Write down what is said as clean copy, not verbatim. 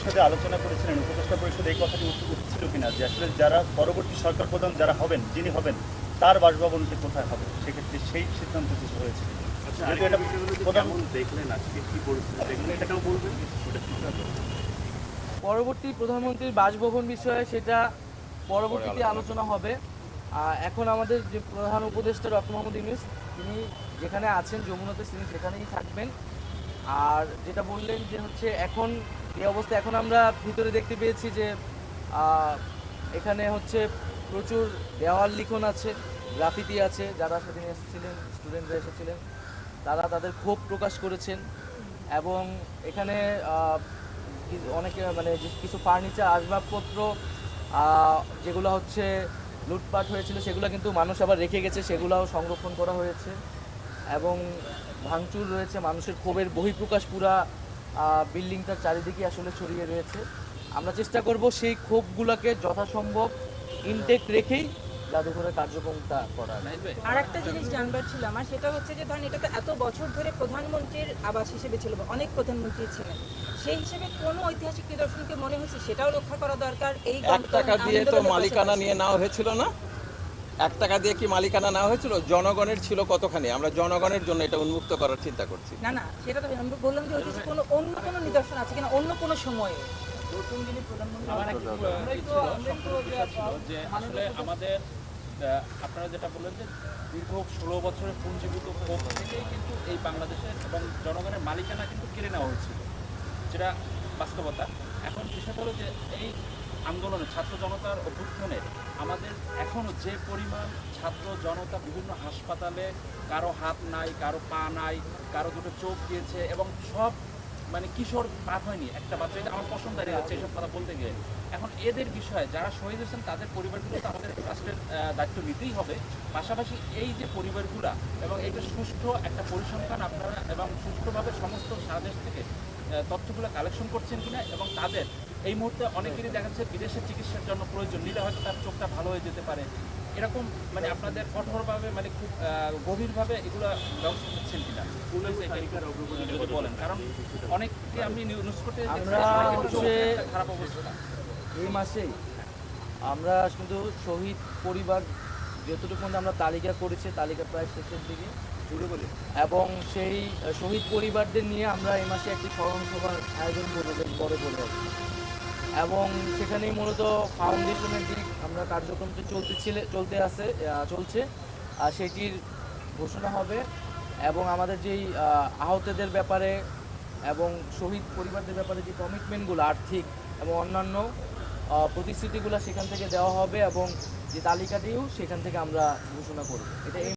পরিষদে আলোচনা করেছিলেন, উপদেষ্টা পরিষদে এই কথাটি উঠছিল কিনা যে আসলে যারা পরবর্তী সরকার প্রধান যারা হবেন, যিনি হবেন তার বাসভবনটি কোথায় হবে, সেক্ষেত্রে সেই সিদ্ধান্ত কিছু হয়েছে কিনা? যেহেতু এটা প্রধান দেখলেন আজকে কি পরিস্থিতি দেখলেন, এটাও বলবেন। পরবর্তী প্রধানমন্ত্রীর বাসভবন বিষয়ে সেটা পরবর্তীতে আলোচনা হবে। এখন আমাদের যে প্রধান উপদেষ্টা ডক্টর মোহাম্মদ ইউনূস, তিনি যেখানে আছেন যমুনাতে, তিনি সেখানেই থাকবেন। আর যেটা বললেন যে হচ্ছে এখন এই অবস্থা, এখন আমরা ভিতরে দেখতে পেয়েছি যে এখানে হচ্ছে প্রচুর দেওয়াল লিখন আছে, গ্রাফিতি আছে। যারা সেদিন এসেছিলেন, স্টুডেন্টরা এসেছিলেন, তারা তাদের ক্ষোভ প্রকাশ করেছেন। এবং এখানে অনেকে মানে কিছু ফার্নিচার, আসবাবপত্র যেগুলো হচ্ছে লুটপাট হয়েছিল, সেগুলো কিন্তু মানুষ আবার রেখে গেছে, সেগুলোও সংরক্ষণ করা হয়েছে। এবং ভাঙচুর রয়েছে, মানুষের ক্ষোভের বহিঃপ্রকাশ পুরা বিল্ডিংটার চারিদিকে আসলে ছড়িয়ে রয়েছে। আমরা চেষ্টা করব সেই ক্ষোভগুলোকে যথাসম্ভব ইনটেক রেখেই জাদুঘরের কার্যক্রমটা করা। আর একটা জিনিস জানবার ছিল আমার, সেটা হচ্ছে যে ধরেন এটা তো এত বছর ধরে প্রধানমন্ত্রীর আবাস হিসেবে ছিল, অনেক প্রধানমন্ত্রী ছিলেন, সেই হিসেবে কোনো ঐতিহাসিক নিদর্শনকে মনে হচ্ছে সেটাও রক্ষা করা দরকার। এই 1 টাকা দিয়ে তো মালিকানা নিয়ে নেওয়া হয়েছিল না? 1 টাকা দিয়ে কি মালিকানা নেওয়া হয়েছিল? জনগণের ছিল কতখানি? আমরা জনগণের জন্য এটা উন্মুক্ত করার চিন্তা করছি। না না, সেটা তো আমি বললাম যে ঐতিহাসিক কোনো অন্য কোনো নিদর্শন আছে কিনা অন্য কোনো সময়ে। যে আসলে আমাদের আপনারা যেটা বললেন যে দীর্ঘ 16 বছরের পুঞ্জীভূত ক্ষোভ থেকেই কিন্তু এই বাংলাদেশের এবং জনগণের মালিকানা কিন্তু কেড়ে নেওয়া হয়েছিল, যেটা বাস্তবতা। এখন বিষয়টা হলো যে এই আন্দোলনে ছাত্র জনতার অভ্যুত্থানে আমাদের এখনও যে পরিমাণ ছাত্র জনতা বিভিন্ন হাসপাতালে, কারো হাত নাই, কারো পা নাই, কারো দুটো চোখ গিয়েছে, এবং সব মানে কিশোর পার হয়নি, একটা বাচ্চা, এটা আমার পছন্দ হচ্ছে এইসব কথা বলতে গিয়ে। এখন এদের বিষয়ে যারা শহীদ হয়েছেন তাদের পরিবারগুলো তো আমাদের রাষ্ট্রের দায়িত্ব নিতেই হবে। পাশাপাশি এই যে পরিবারগুলা এবং এইটা সুষ্ঠু একটা পরিসংখ্যান আপনারা এবং সুষ্ঠুভাবে সমস্ত সারা দেশ থেকে তথ্যগুলো কালেকশন করছেন কিনা, এবং তাদের এই মুহূর্তে অনেকেরই দেখা যাচ্ছে বিদেশে চিকিৎসার জন্য প্রয়োজন, নিলে হয়তো তার চোখটা ভালো হয়ে যেতে পারে, এরকম মানে আপনাদের কঠোরভাবে মানে খুব গভীরভাবে এগুলো ব্যবস্থা নিচ্ছেন কিনা যদি বলেন, কারণ অনেককে আমি নিউজ করতে আমরা হচ্ছে খারাপ অবস্থা। এই মাসেই আমরা কিন্তু শহীদ পরিবার যতটুকু আমরা তালিকা করেছি, তালিকা প্রায় শেষের দিকে, এবং সেই শহীদ পরিবারদের নিয়ে আমরা এই মাসে একটি স্মরণ সভার আয়োজন করবো বেশ বড় করে। এবং সেখানেই মূলত ফাউন্ডেশনের দিক আমরা কার্যক্রমটি চলছে, আর সেটির ঘোষণা হবে। এবং আমাদের যেই আহতদের ব্যাপারে এবং শহীদ পরিবারদের ব্যাপারে যে কমিটমেন্টগুলো আর্থিক এবং অন্যান্য প্রতিশ্রুতিগুলো সেখান থেকে দেওয়া হবে, এবং যে তালিকাটিও সেখান থেকে আমরা ঘোষণা করব। এটা